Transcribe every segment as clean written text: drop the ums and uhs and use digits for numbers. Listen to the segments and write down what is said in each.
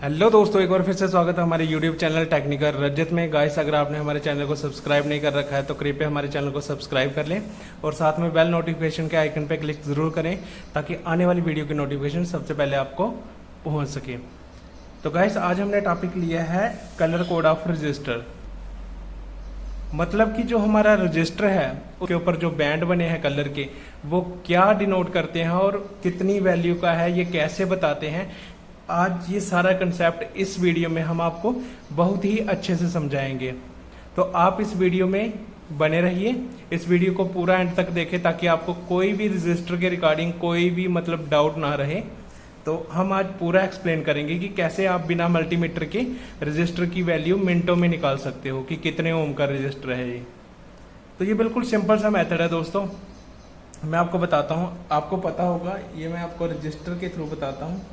Hello दोस्तों, एक बार फिर से स्वागत है हमारे यूट्यूब चैनल टेक्निकल रजत में। गाइस, अगर आपने हमारे चैनल को सब्सक्राइब नहीं कर रखा है तो कृपया हमारे चैनल को सब्सक्राइब कर लें और साथ में बेल नोटिफिकेशन के आइकन पर क्लिक ज़रूर करें ताकि आने वाली वीडियो की नोटिफिकेशन सबसे पहले आपको पहुंच सके। तो गाइस, आज हमने टॉपिक लिया है कलर कोड ऑफ रजिस्टर। मतलब कि जो हमारा रजिस्टर है उसके ऊपर जो बैंड बने हैं कलर के, वो क्या डिनोट करते हैं और कितनी वैल्यू का है, ये कैसे बताते हैं। आज ये सारा कंसेप्ट इस वीडियो में हम आपको बहुत ही अच्छे से समझाएंगे। तो आप इस वीडियो में बने रहिए, इस वीडियो को पूरा एंड तक देखें ताकि आपको कोई भी रजिस्टर के रिगार्डिंग कोई भी डाउट ना रहे। तो हम आज पूरा एक्सप्लेन करेंगे कि कैसे आप बिना मल्टीमीटर के रजिस्टर की वैल्यू मिनटों में निकाल सकते हो कि कितने ओम का रजिस्टर है ये। तो ये बिल्कुल सिंपल सा मेथड है दोस्तों, मैं आपको बताता हूँ। आपको पता होगा, ये मैं आपको रजिस्टर के थ्रू बताता हूँ।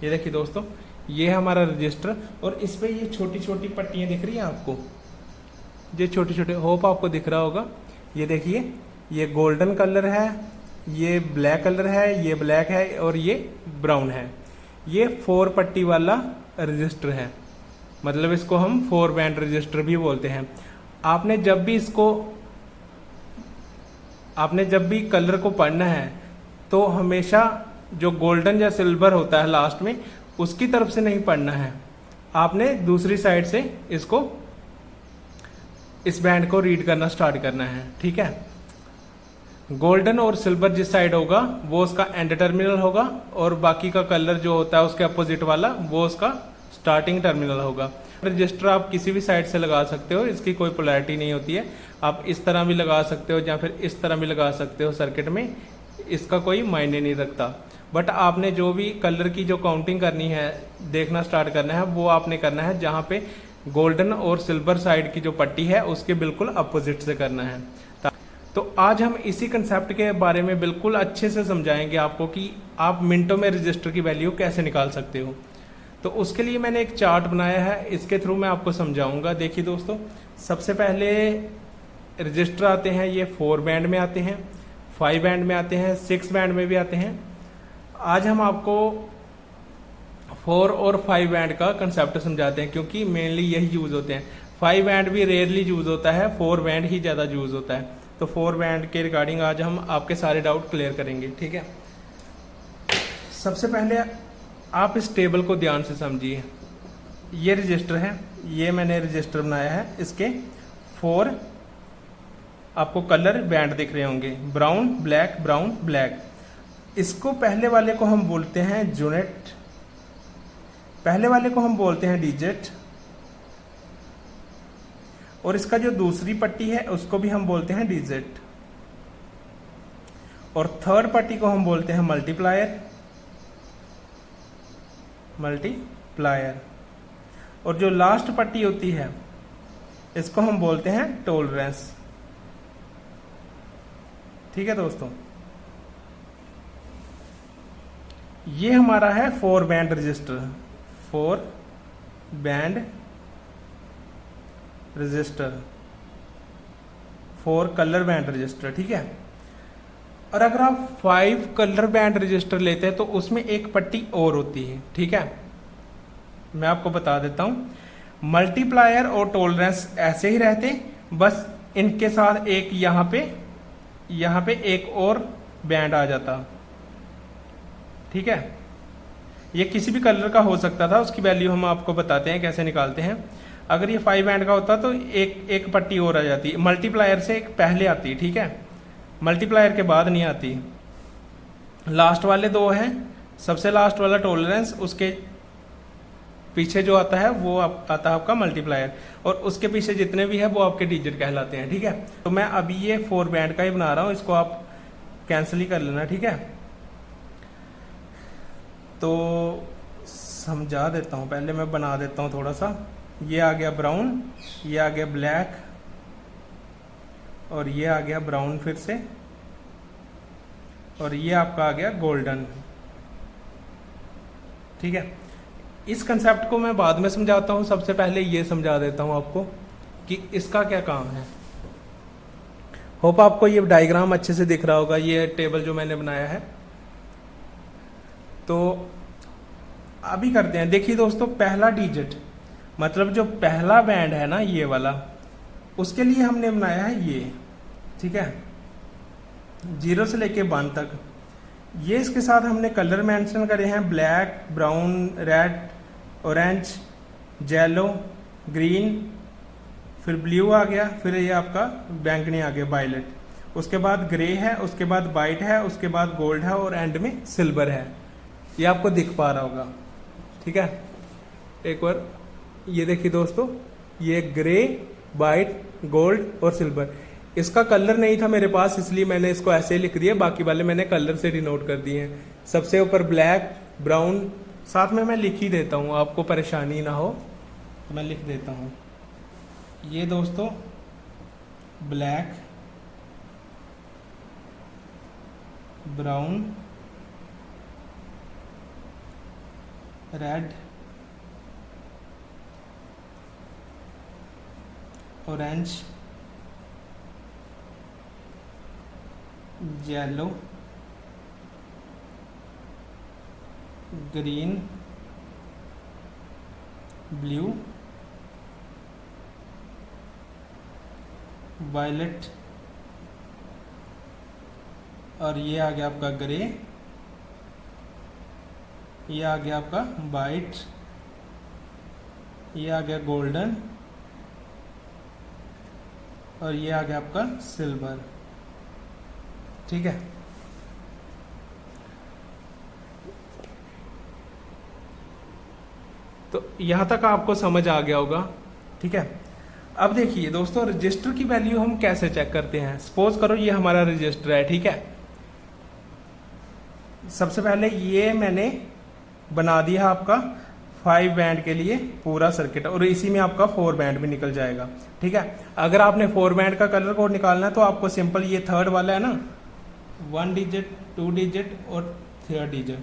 ये देखिए दोस्तों, ये है हमारा रजिस्टर और इस पे ये छोटी छोटी पट्टियाँ दिख रही हैं आपको, ये छोटे छोटे, होप आपको दिख रहा होगा। ये देखिए, ये गोल्डन कलर है, ये ब्लैक कलर है, ये ब्लैक है और ये ब्राउन है। ये 4 पट्टी वाला रजिस्टर है, मतलब इसको हम 4 बैंड रजिस्टर भी बोलते हैं। आपने जब भी कलर को पढ़ना है तो हमेशा जो गोल्डन या सिल्वर होता है लास्ट में, उसकी तरफ से नहीं पढ़ना है। आपने दूसरी साइड से इस बैंड को रीड करना स्टार्ट करना है, ठीक है। गोल्डन और सिल्वर जिस साइड होगा वो उसका एंड टर्मिनल होगा और बाकी का कलर जो होता है उसके अपोजिट वाला वो उसका स्टार्टिंग टर्मिनल होगा। रजिस्टर आप किसी भी साइड से लगा सकते हो, इसकी कोई पोलैरिटी नहीं होती है। आप इस तरह भी लगा सकते हो या फिर इस तरह भी लगा सकते हो सर्किट में, इसका कोई मायने नहीं रखता। बट आपने जो भी कलर की जो काउंटिंग करनी है, देखना स्टार्ट करना है, वो आपने करना है जहाँ पे गोल्डन और सिल्वर साइड की जो पट्टी है उसके बिल्कुल अपोजिट से करना है। तो आज हम इसी कंसेप्ट के बारे में बिल्कुल अच्छे से समझाएंगे आपको कि आप मिनटों में रजिस्टर की वैल्यू कैसे निकाल सकते हो। तो उसके लिए मैंने एक चार्ट बनाया है, इसके थ्रू मैं आपको समझाऊंगा। देखिए दोस्तों, सबसे पहले रजिस्टर आते हैं, ये 4 बैंड में आते हैं, 5 बैंड में आते हैं, 6 बैंड में भी आते हैं। आज हम आपको 4 और 5 बैंड का कंसेप्ट समझाते हैं क्योंकि मेनली यही यूज होते हैं। 5 बैंड भी रेयरली यूज होता है, 4 बैंड ही ज़्यादा यूज होता है। तो 4 बैंड के रिगार्डिंग आज हम आपके सारे डाउट क्लियर करेंगे, ठीक है। सबसे पहले आप इस टेबल को ध्यान से समझिए। ये रजिस्टर है, ये मैंने रजिस्टर बनाया है, इसके 4 आपको कलर बैंड दिख रहे होंगे, ब्राउन ब्लैक ब्राउन ब्लैक। इसको पहले वाले को हम बोलते हैं यूनिट, पहले वाले को हम बोलते हैं डिजिट, और इसका जो दूसरी पट्टी है उसको भी हम बोलते हैं डिजिट, और थर्ड पट्टी को हम बोलते हैं मल्टीप्लायर, और जो लास्ट पट्टी होती है इसको हम बोलते हैं टॉलरेंस, ठीक है दोस्तों। ये हमारा है 4 band register, 4 band register, 4 colour band register, ठीक है। और अगर आप 5 कलर बैंड रजिस्टर लेते हैं तो उसमें एक पट्टी और होती है, ठीक है। मैं आपको बता देता हूं, मल्टीप्लायर और टॉलरेंस ऐसे ही रहते, बस इनके साथ एक यहाँ पे एक और बैंड आ जाता, ठीक है। ये किसी भी कलर का हो सकता था, उसकी वैल्यू हम आपको बताते हैं कैसे निकालते हैं। अगर ये 5 बैंड का होता तो एक पट्टी और आ जाती, मल्टीप्लायर से एक पहले आती, ठीक है, मल्टीप्लायर के बाद नहीं आती। लास्ट वाले 2 हैं, सबसे लास्ट वाला टॉलरेंस, उसके पीछे जो आता है वो आता है आपका मल्टीप्लायर, और उसके पीछे जितने भी है वो आपके डिजिट कहलाते हैं, ठीक है। तो मैं अभी ये 4 बैंड का ही बना रहा हूँ, इसको आप कैंसिल ही कर लेना, ठीक है। तो समझा देता हूँ, पहले मैं बना देता हूँ थोड़ा सा। ये आ गया ब्राउन, ये आ गया ब्लैक, और ये आ गया ब्राउन फिर से, और ये आपका आ गया गोल्डन, ठीक है। इस कंसेप्ट को मैं बाद में समझाता हूँ, सबसे पहले ये समझा देता हूँ आपको कि इसका क्या काम है। होप आपको ये डायग्राम अच्छे से दिख रहा होगा, ये टेबल जो मैंने बनाया है। तो अभी करते हैं। देखिए दोस्तों, पहला डिजिट मतलब जो पहला बैंड है ना ये वाला, उसके लिए हमने बनाया है ये, ठीक है, 0 से लेके 1 तक। ये इसके साथ हमने कलर मेंशन करे हैं, black, brown, red, orange, yellow, green, फिर ब्लू आ गया, फिर ये आपका बैंगनी आ गया, वायलेट, उसके बाद ग्रे है, उसके बाद वाइट है, उसके बाद गोल्ड है और एंड में सिल्वर है। ये आपको दिख पा रहा होगा, ठीक है। एक बार ये देखिए दोस्तों, ये ग्रे, वाइट, गोल्ड और सिल्वर। इसका कलर नहीं था मेरे पास, इसलिए मैंने इसको ऐसे ही लिख दिया, बाकी वाले मैंने कलर से डिनोट कर दिए हैं। सबसे ऊपर ब्लैक, ब्राउन, साथ में मैं लिख ही देता हूँ, आपको परेशानी ना हो तो मैं लिख देता हूँ। ये दोस्तों black, brown, red, orange, yellow, green, blue, violet, और ये आ गया आपका ग्रे, ये आ गया आपका वाइट, ये आ गया गोल्डन, और ये आ गया आपका सिल्वर, ठीक है। तो यहां तक आपको समझ आ गया होगा, ठीक है। अब देखिए दोस्तों, रजिस्टर की वैल्यू हम कैसे चेक करते हैं। सपोज करो ये हमारा रजिस्टर है, ठीक है। सबसे पहले ये मैंने बना दिया आपका 5 बैंड के लिए पूरा सर्किट, और इसी में आपका 4 बैंड भी निकल जाएगा, ठीक है। अगर आपने 4 बैंड का कलर कोड निकालना है तो आपको सिंपल ये थर्ड वाला है ना, 1 डिजिट, 2 डिजिट और 3rd डिजिट।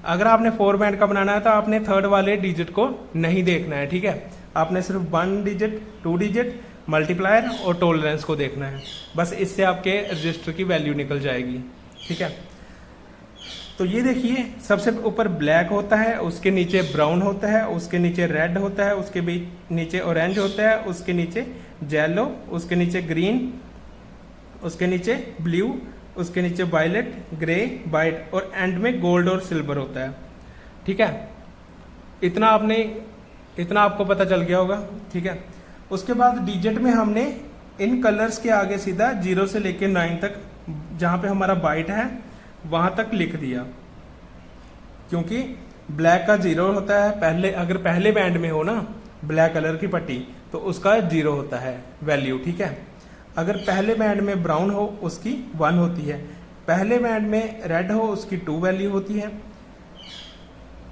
अगर आपने 4 बैंड का बनाना है तो आपने थर्ड वाले डिजिट को नहीं देखना है, ठीक है। आपने सिर्फ 1 डिजिट, 2 डिजिट, मल्टीप्लायर और टॉलरेंस को देखना है, बस इससे आपके रजिस्टर की वैल्यू निकल जाएगी, ठीक है। तो ये देखिए, सबसे ऊपर ब्लैक होता है, उसके नीचे ब्राउन होता है, उसके नीचे रेड होता है, उसके बीच नीचे ऑरेंज होता है, उसके नीचे येलो, उसके नीचे ग्रीन, उसके नीचे ब्लू, उसके नीचे वायलेट, ग्रे, वाइट और एंड में गोल्ड और सिल्वर होता है, ठीक है। इतना आपको पता चल गया होगा, ठीक है। उसके बाद डिजिट में हमने इन कलर्स के आगे सीधा 0 से लेके 9 तक, जहां पे हमारा वाइट है वहां तक लिख दिया, क्योंकि ब्लैक का 0 होता है पहले, अगर पहले बैंड में हो ना ब्लैक कलर की पट्टी तो उसका 0 होता है वैल्यू, ठीक है। अगर पहले बैंड में ब्राउन हो उसकी 1 होती है, पहले बैंड में रेड हो उसकी 2 वैल्यू होती है,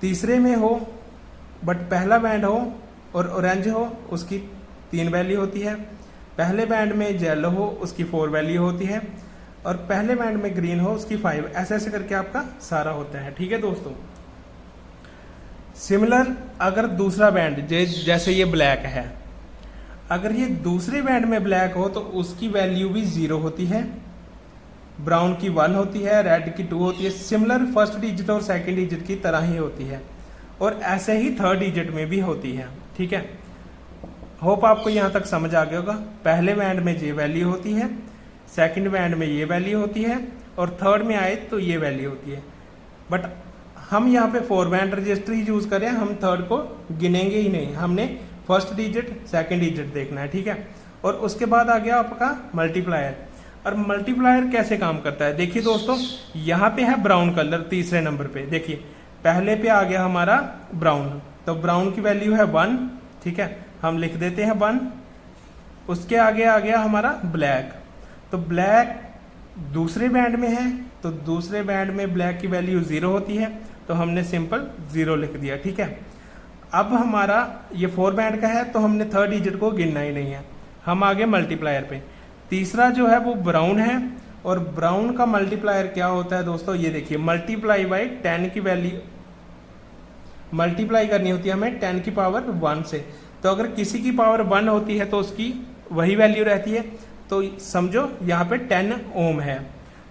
तीसरे में हो बट पहला बैंड हो और ऑरेंज हो उसकी 3 वैल्यू होती है, पहले बैंड में येलो हो उसकी 4 वैल्यू होती है, और पहले बैंड में ग्रीन हो उसकी 5। ऐसे ऐसे करके आपका सारा होता है, ठीक है दोस्तों। सिमिलर अगर दूसरा बैंड जैसे ये ब्लैक है, अगर ये दूसरे बैंड में ब्लैक हो तो उसकी वैल्यू भी 0 होती है, ब्राउन की 1 होती है, रेड की 2 होती है। सिमिलर फर्स्ट डिजिट और सेकंड डिजिट की तरह ही होती है, और ऐसे ही थर्ड डिजिट में भी होती है, ठीक है। होप आपको यहां तक समझ आ गया होगा। पहले बैंड में ये वैल्यू होती है, सेकंड बैंड में ये वैल्यू होती है, और थर्ड में आए तो ये वैल्यू होती है। बट हम यहाँ पे 4 बैंड रजिस्टर ही यूज करें, हम थर्ड को गिनेंगे ही नहीं, हमने फर्स्ट डिजिट सेकंड डिजिट देखना है, ठीक है। और उसके बाद आ गया आपका मल्टीप्लायर। और मल्टीप्लायर कैसे काम करता है, देखिए दोस्तों, यहाँ पे है ब्राउन कलर तीसरे नंबर पे, देखिए पहले पे आ गया हमारा ब्राउन, तो ब्राउन की वैल्यू है 1, ठीक है, हम लिख देते हैं 1। उसके आगे आ गया हमारा ब्लैक, तो ब्लैक दूसरे बैंड में है, तो दूसरे बैंड में ब्लैक की वैल्यू 0 होती है, तो हमने सिंपल 0 लिख दिया, ठीक है। अब हमारा ये 4 बैंड का है तो हमने थर्ड डिजिट को गिनना ही नहीं है, हम आगे मल्टीप्लायर पे। तीसरा जो है वो ब्राउन है, और ब्राउन का मल्टीप्लायर क्या होता है दोस्तों, ये देखिए मल्टीप्लाई बाई 10 की वैल्यू, मल्टीप्लाई करनी होती है हमें 10 की पावर 1 से। तो अगर किसी की पावर 1 होती है तो उसकी वही वैल्यू रहती है, तो समझो यहाँ पे 10 ओम है,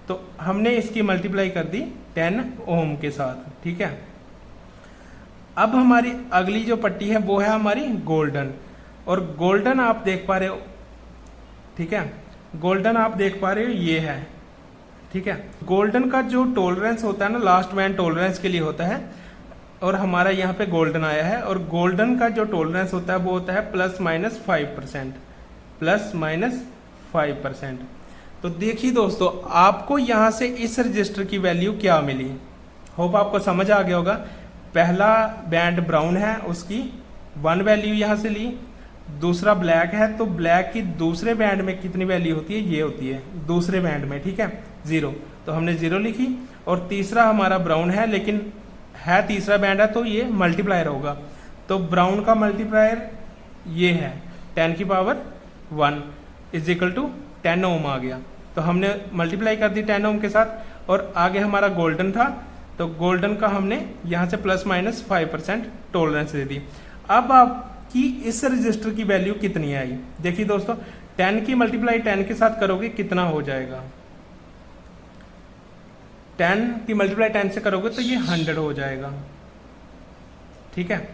तो हमने इसकी मल्टीप्लाई कर दी 10 ओम के साथ, ठीक है। अब हमारी अगली जो पट्टी है वो है हमारी गोल्डन, और गोल्डन आप देख पा रहे हो, ठीक है, गोल्डन आप देख पा रहे हो ये है, ठीक है। गोल्डन का जो टॉलरेंस होता है ना, लास्ट बैंड टॉलरेंस के लिए होता है, और हमारा यहाँ पे गोल्डन आया है, और गोल्डन का जो टॉलरेंस होता है वो होता है ±5%, ±5%। तो देखिए दोस्तों, आपको यहाँ से इस रजिस्टर की वैल्यू क्या मिली, होप आपको समझ आ गया होगा। पहला बैंड ब्राउन है, उसकी 1 वैल्यू यहाँ से ली, दूसरा ब्लैक है तो ब्लैक की दूसरे बैंड में कितनी वैल्यू होती है, ये होती है दूसरे बैंड में, ठीक है, 0, तो हमने 0 लिखी। और तीसरा हमारा ब्राउन है, लेकिन है तीसरा बैंड है तो ये मल्टीप्लायर होगा, तो ब्राउन का मल्टीप्लायर ये है 10 की पावर 1 = 10 ओम आ गया, तो हमने मल्टीप्लाई कर दी 10 ओम के साथ। और आगे हमारा गोल्डन था, तो गोल्डन का हमने यहाँ से ±5% टॉलरेंस दे दी। अब आपकी इस रजिस्टर की वैल्यू कितनी आई, देखिए दोस्तों, 10 की मल्टीप्लाई 10 के साथ करोगे कितना हो जाएगा, 10 की मल्टीप्लाई 10 से करोगे तो ये 100 हो जाएगा, ठीक है।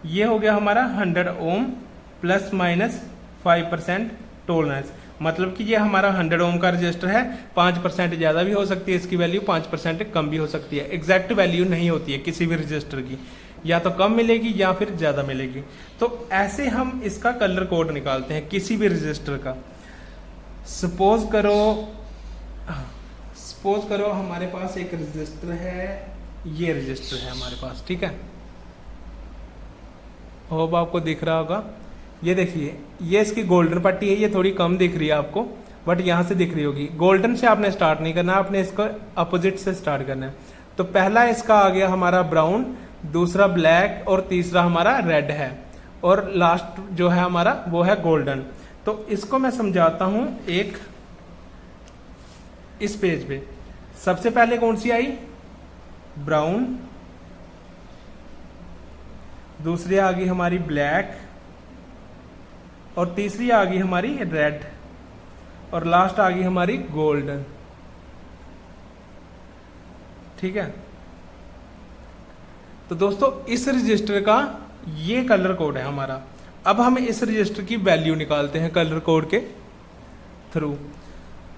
ये हो गया हमारा 100 ओम ±5% टॉलरेंस, मतलब कि ये हमारा 100 ओम का रजिस्टर है। 5% ज़्यादा भी हो सकती है इसकी वैल्यू, 5% कम भी हो सकती है। एग्जैक्ट वैल्यू नहीं होती है किसी भी रजिस्टर की, या तो कम मिलेगी या फिर ज़्यादा मिलेगी। तो ऐसे हम इसका कलर कोड निकालते हैं किसी भी रजिस्टर का। सपोज करो हमारे पास एक रजिस्टर है, ये रजिस्टर है हमारे पास, ठीक है, होप आपको दिख रहा होगा। ये देखिए, ये इसकी गोल्डन पट्टी है, ये थोड़ी कम दिख रही है आपको, बट यहाँ से दिख रही होगी। गोल्डन से आपने स्टार्ट नहीं करना, आपने इसको अपोजिट से स्टार्ट करना है। तो पहला इसका आ गया हमारा ब्राउन, दूसरा ब्लैक, और तीसरा हमारा रेड है, और लास्ट जो है हमारा वो है गोल्डन। तो इसको मैं समझाता हूं एक इस पेज पे। सबसे पहले कौन सी आई, ब्राउन, दूसरी आ गई हमारी ब्लैक, और तीसरी आ गई हमारी रेड, और लास्ट आ गई हमारी गोल्डन, ठीक है। तो दोस्तों, इस रजिस्टर का ये कलर कोड है हमारा। अब हम इस रजिस्टर की वैल्यू निकालते हैं कलर कोड के थ्रू।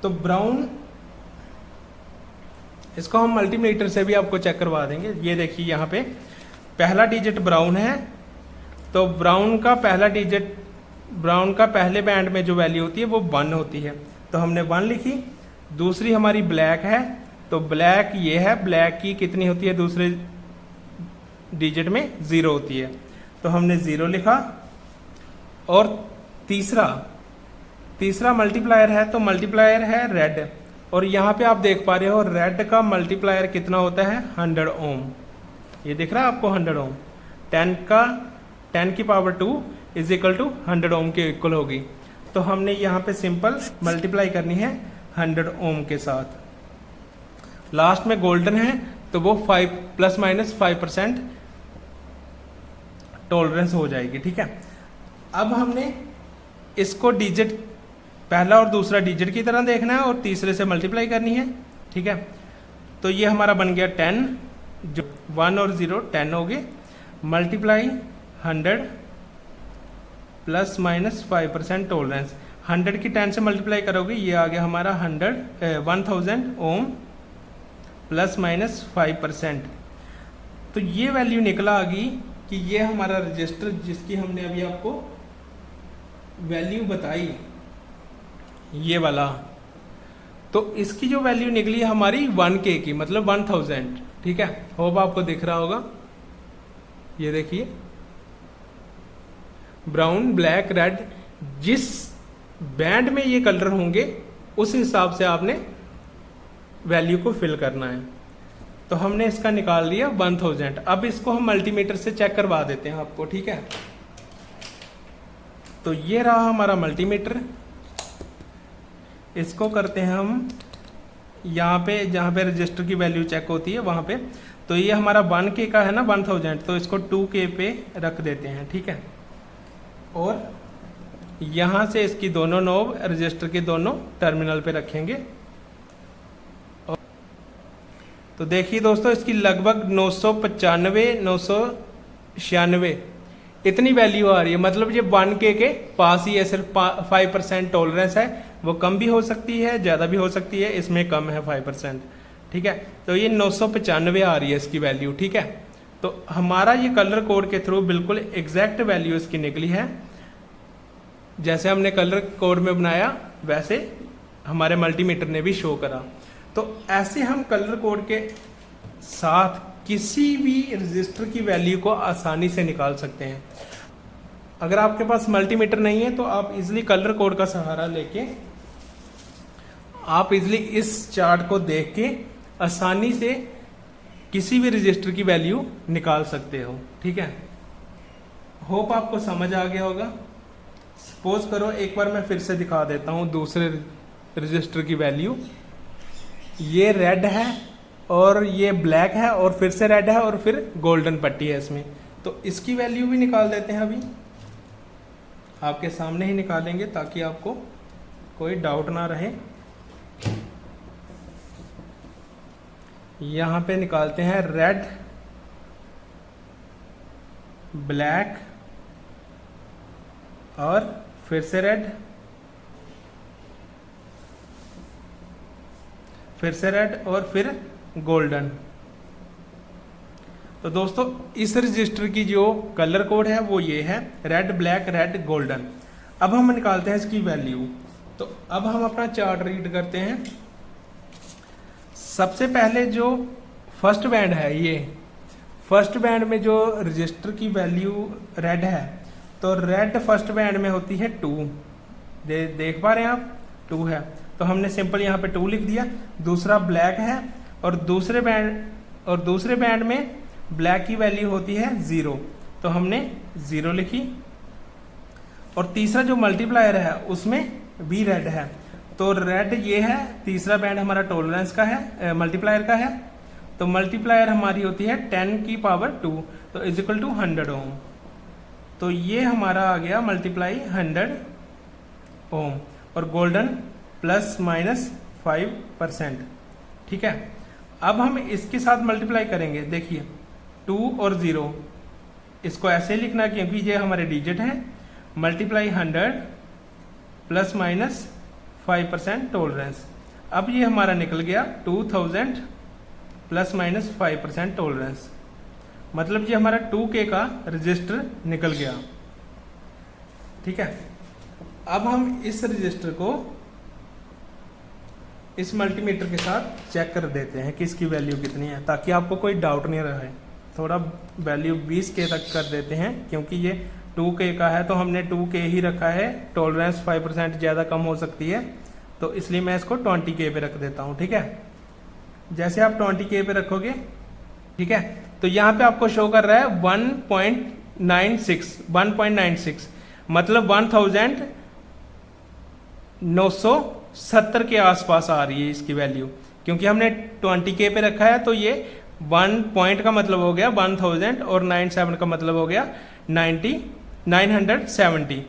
तो ब्राउन, इसको हम मल्टीमीटर से भी आपको चेक करवा देंगे। ये देखिए, यहाँ पे पहला डिजिट ब्राउन है, तो ब्राउन का पहले बैंड में जो वैल्यू होती है वो 1 होती है, तो हमने 1 लिखी। दूसरी हमारी ब्लैक है, तो ब्लैक ये है, ब्लैक की कितनी होती है दूसरे डिजिट में, 0 होती है, तो हमने 0 लिखा। और तीसरा मल्टीप्लायर है, तो मल्टीप्लायर है रेड, और यहाँ पे आप देख पा रहे हो रेड का मल्टीप्लायर कितना होता है, 100 ओम। ये दिख रहा है आपको 100 ओम, 10 की पावर 2 = 100 ओम के इक्वल होगी। तो हमने यहाँ पे सिंपल मल्टीप्लाई करनी है 100 ओम के साथ। लास्ट में गोल्डन है, तो वो ±5% टॉलरेंस हो जाएगी, ठीक है। अब हमने इसको डिजिट, पहला और दूसरा डिजिट की तरह देखना है, और तीसरे से मल्टीप्लाई करनी है, ठीक है। तो ये हमारा बन गया 10, जो 1 और 0 10 हो गए, मल्टीप्लाई 100 ±5% टॉलरेंस। 100 की 10 से मल्टीप्लाई करोगे, ये आ गया हमारा 1000 ओम ±5%। तो ये वैल्यू निकला आ गई कि ये हमारा रजिस्टर, जिसकी हमने अभी आपको वैल्यू बताई, ये वाला, तो इसकी जो वैल्यू निकली है हमारी 1K की, मतलब 1000, ठीक है। होप आपको दिख रहा होगा, ये देखिए, ब्राउन, ब्लैक, रेड, जिस बैंड में ये कलर होंगे उस हिसाब से आपने वैल्यू को फिल करना है। तो हमने इसका निकाल लिया 1000। अब इसको हम मल्टीमीटर से चेक करवा देते हैं आपको, ठीक है। तो ये रहा हमारा मल्टीमीटर, इसको करते हैं हम यहाँ पे, जहाँ पे रजिस्टर की वैल्यू चेक होती है वहाँ पे। तो ये हमारा 1K का है ना 1000, तो इसको 2K पे रख देते हैं, ठीक है। और यहाँ से इसकी दोनों नोब रजिस्टर के दोनों टर्मिनल पे रखेंगे। तो देखिए दोस्तों, इसकी लगभग 995 96 इतनी वैल्यू आ रही है, मतलब ये 1K के पास ही है, सिर्फ 5% टॉलरेंस है। वो कम भी हो सकती है, ज़्यादा भी हो सकती है, इसमें कम है 5%। ठीक है, तो ये 995 आ रही है इसकी वैल्यू। ठीक है, तो हमारा ये कलर कोड के थ्रू बिल्कुल एग्जैक्ट वैल्यू इसकी निकली है। जैसे हमने कलर कोड में बनाया वैसे हमारे मल्टीमीटर ने भी शो करा। तो ऐसे हम कलर कोड के साथ किसी भी रजिस्टर की वैल्यू को आसानी से निकाल सकते हैं। अगर आपके पास मल्टीमीटर नहीं है तो आप इजिली कलर कोड का सहारा लेके आप इजिली इस चार्ट को देख के आसानी से किसी भी रजिस्टर की वैल्यू निकाल सकते हो। ठीक है, होप आपको समझ आ गया होगा। सपोज करो एक बार मैं फिर से दिखा देता हूं दूसरे रजिस्टर की वैल्यू। ये रेड है और ये ब्लैक है और फिर से रेड है और फिर गोल्डन पट्टी है इसमें, तो इसकी वैल्यू भी निकाल देते हैं। अभी आपके सामने ही निकालेंगे ताकि आपको कोई डाउट ना रहे। यहां पे निकालते हैं रेड, ब्लैक और फिर से रेड, फिर से रेड और फिर गोल्डन। तो दोस्तों इस रजिस्टर की जो कलर कोड है वो ये है, रेड ब्लैक रेड गोल्डन। अब हम निकालते हैं इसकी वैल्यू। तो अब हम अपना चार्ट रीड करते हैं। सबसे पहले जो फर्स्ट बैंड है, ये फर्स्ट बैंड में जो रजिस्टर की वैल्यू रेड है, तो रेड फर्स्ट बैंड में होती है 2। देख पा रहे हैं आप, 2 है, तो हमने सिंपल यहाँ पे 2 लिख दिया। दूसरा ब्लैक है और दूसरे बैंड में ब्लैक की वैल्यू होती है 0, तो हमने 0 लिखी। और तीसरा जो मल्टीप्लायर है उसमें भी रेड है, तो रेड ये है, तीसरा बैंड हमारा टॉलरेंस का है, मल्टीप्लायर का है। तो मल्टीप्लायर हमारी होती है 10 की पावर 2, तो इज इक्वल टू 100 ओम। तो ये हमारा आ गया मल्टीप्लाई 100 ओम। और गोल्डन प्लस माइनस 5%। ठीक है, अब हम इसके साथ मल्टीप्लाई करेंगे। देखिए 2 और 0, इसको ऐसे लिखना क्योंकि ये हमारे डिजिट हैं। Multiply 100 plus minus 5% tolerance. अब ये हमारा निकल गया 2000 प्लस माइनस 5% टॉलरेंस, मतलब ये हमारा 2K का रजिस्टर निकल गया। ठीक है, अब हम इस रजिस्टर को इस मल्टीमीटर के साथ चेक कर देते हैं कि इसकी वैल्यू कितनी है, ताकि आपको कोई डाउट नहीं रहे। थोड़ा वैल्यू 20K तक कर देते हैं, क्योंकि ये 2K का है तो हमने 2K ही रखा है। टॉलरेंस 5% ज़्यादा कम हो सकती है, तो इसलिए मैं इसको 20K पे रख देता हूँ। ठीक है, जैसे आप 20K पे रखोगे, ठीक है, तो यहाँ पे आपको शो कर रहा है 1.96, मतलब 1970 के आसपास आ रही है इसकी वैल्यू। क्योंकि हमने 20K पे रखा है तो ये 1 पॉइंट का मतलब हो गया 1000 और 97 का मतलब हो गया 970।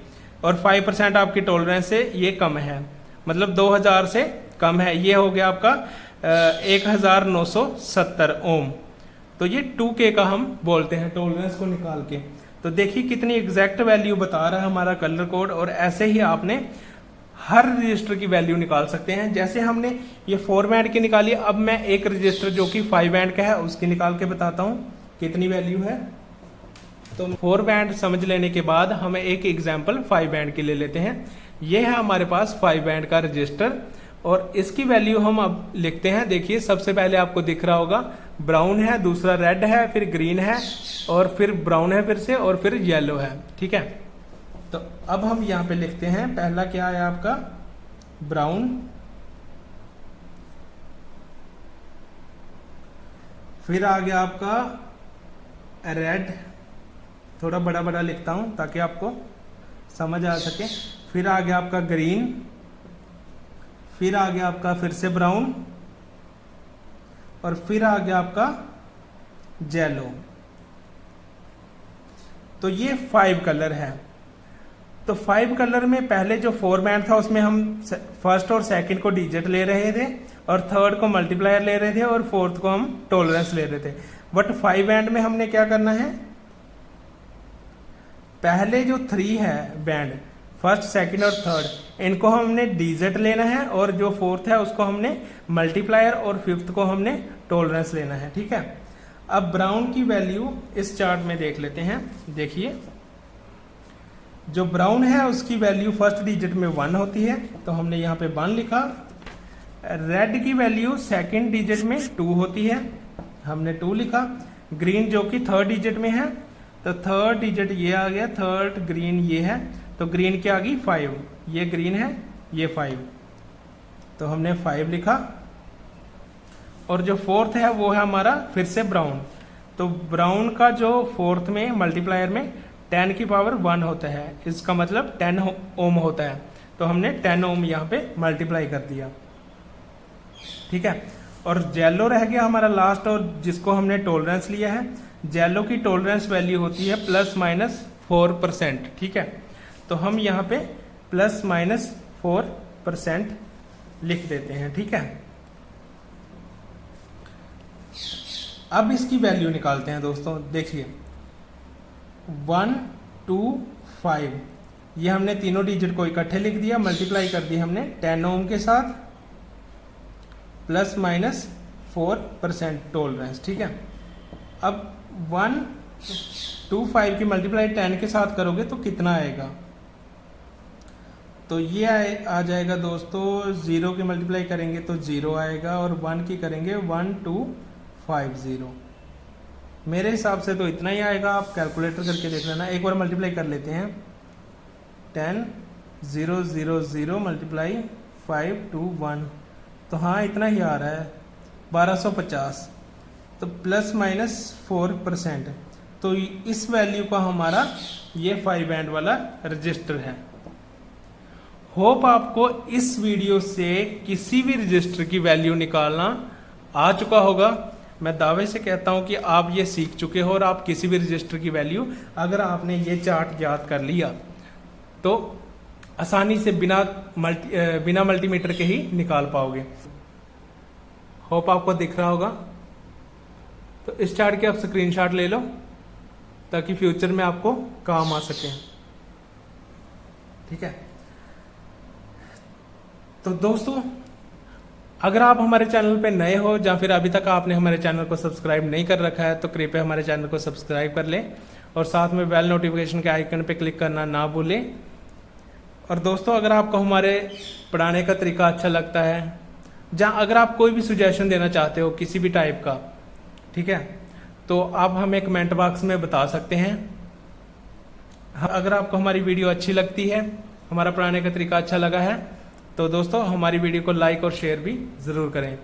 और 5% आपकी टॉलरेंस से ये कम है, मतलब 2000 से कम है। ये हो गया आपका 1970 ओम। तो ये 2K का हम बोलते हैं टॉलरेंस को निकाल के। तो देखिए कितनी एग्जैक्ट वैल्यू बता रहा है हमारा कलर कोड। और ऐसे ही आपने हर रजिस्टर की वैल्यू निकाल सकते हैं। जैसे हमने ये 4 बैंड की निकाली, अब मैं एक रजिस्टर जो कि 5 बैंड का है उसकी निकाल के बताता हूँ कितनी वैल्यू है। तो 4 बैंड समझ लेने के बाद हमें एक एग्जाम्पल 5 बैंड की ले लेते हैं। ये है हमारे पास 5 बैंड का रजिस्टर और इसकी वैल्यू हम अब लिखते हैं। देखिए सबसे पहले आपको दिख रहा होगा ब्राउन है, दूसरा रेड है, फिर ग्रीन है और फिर ब्राउन है फिर से, और फिर येलो है। ठीक है, तो अब हम यहाँ पे लिखते हैं, पहला क्या है आपका ब्राउन, फिर आ गया आपका रेड, थोड़ा बड़ा बड़ा लिखता हूं ताकि आपको समझ आ सके। फिर आ गया आपका ग्रीन, फिर आ गया आपका फिर से ब्राउन और फिर आ गया आपका येलो। तो ये 5 कलर है। तो 5 कलर में पहले जो 4 बैंड था उसमें हम फर्स्ट और सेकंड को डिजिट ले रहे थे और थर्ड को मल्टीप्लायर ले रहे थे और फोर्थ को हम टॉलरेंस ले रहे थे। बट 5 बैंड में हमने क्या करना है, पहले जो 3 है बैंड, फर्स्ट सेकंड और थर्ड, इनको हमने डिजिट लेना है और जो फोर्थ है उसको हमने मल्टीप्लायर और फिफ्थ को हमने टॉलरेंस लेना है। ठीक है, अब ब्राउन की वैल्यू इस चार्ट में देख लेते हैं। देखिए जो ब्राउन है उसकी वैल्यू फर्स्ट डिजिट में 1 होती है, तो हमने यहाँ पे 1 लिखा। रेड की वैल्यू सेकंड डिजिट में 2 होती है, हमने 2 लिखा। ग्रीन जो कि थर्ड डिजिट में है, तो थर्ड डिजिट ये आ गया, थर्ड ग्रीन ये है, तो ग्रीन की आ गई 5, ये ग्रीन है, ये 5, तो हमने 5 लिखा। और जो फोर्थ है वो है हमारा फिर से ब्राउन, तो ब्राउन का जो फोर्थ में मल्टीप्लायर में 10 की पावर 1 होता है, इसका मतलब 10 ओम होता है, तो हमने 10 ओम यहाँ पे मल्टीप्लाई कर दिया। ठीक है, और जेलो रह गया हमारा लास्ट, और जिसको हमने टॉलरेंस लिया है। जेलो की टॉलरेंस वैल्यू होती है ±4%। ठीक है, तो हम यहाँ पे ±4% लिख देते हैं। ठीक है, अब इसकी वैल्यू निकालते हैं दोस्तों। देखिए 1 2 5, ये हमने तीनों डिजिट को इकट्ठे लिख दिया, मल्टीप्लाई कर दी हमने 10 ओम के साथ, ±4% टॉलरेंस। ठीक है, अब 1 2 5 की मल्टीप्लाई 10 के साथ करोगे तो कितना आएगा, तो ये आ जाएगा दोस्तों, 0 की मल्टीप्लाई करेंगे तो 0 आएगा, और 1 की करेंगे 1250। मेरे हिसाब से तो इतना ही आएगा, आप कैलकुलेटर करके देख लेना। एक बार मल्टीप्लाई कर लेते हैं, 10 0 0 0 मल्टीप्लाई 5 2 1, तो हाँ इतना ही आ रहा है, 1250, तो ±4%। तो इस वैल्यू का हमारा ये 5 बैंड वाला रजिस्टर है। होप आपको इस वीडियो से किसी भी रजिस्टर की वैल्यू निकालना आ चुका होगा। मैं दावे से कहता हूं कि आप ये सीख चुके हो, और आप किसी भी रजिस्टर की वैल्यू अगर आपने ये चार्ट याद कर लिया तो आसानी से बिना मल्टीमीटर के ही निकाल पाओगे। होप आपको दिख रहा होगा, तो इस चार्ट के आप स्क्रीनशॉट ले लो ताकि फ्यूचर में आपको काम आ सके। ठीक है, तो दोस्तों अगर आप हमारे चैनल पे नए हो या फिर अभी तक आपने हमारे चैनल को सब्सक्राइब नहीं कर रखा है, तो कृपया हमारे चैनल को सब्सक्राइब कर लें और साथ में बेल नोटिफिकेशन के आइकन पे क्लिक करना ना भूलें। और दोस्तों अगर आपको हमारे पढ़ाने का तरीका अच्छा लगता है, जहाँ अगर आप कोई भी सुजेशन देना चाहते हो किसी भी टाइप का, ठीक है, तो आप हमें कमेंट बॉक्स में बता सकते हैं। अगर आपको हमारी वीडियो अच्छी लगती है, हमारा पढ़ाने का तरीका अच्छा लगा है, तो दोस्तों हमारी वीडियो को लाइक और शेयर भी ज़रूर करें।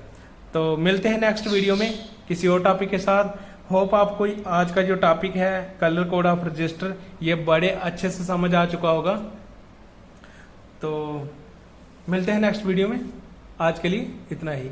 तो मिलते हैं नेक्स्ट वीडियो में किसी और टॉपिक के साथ। होप आपको आज का जो टॉपिक है कलर कोड ऑफ रजिस्टर, ये बड़े अच्छे से समझ आ चुका होगा। तो मिलते हैं नेक्स्ट वीडियो में, आज के लिए इतना ही।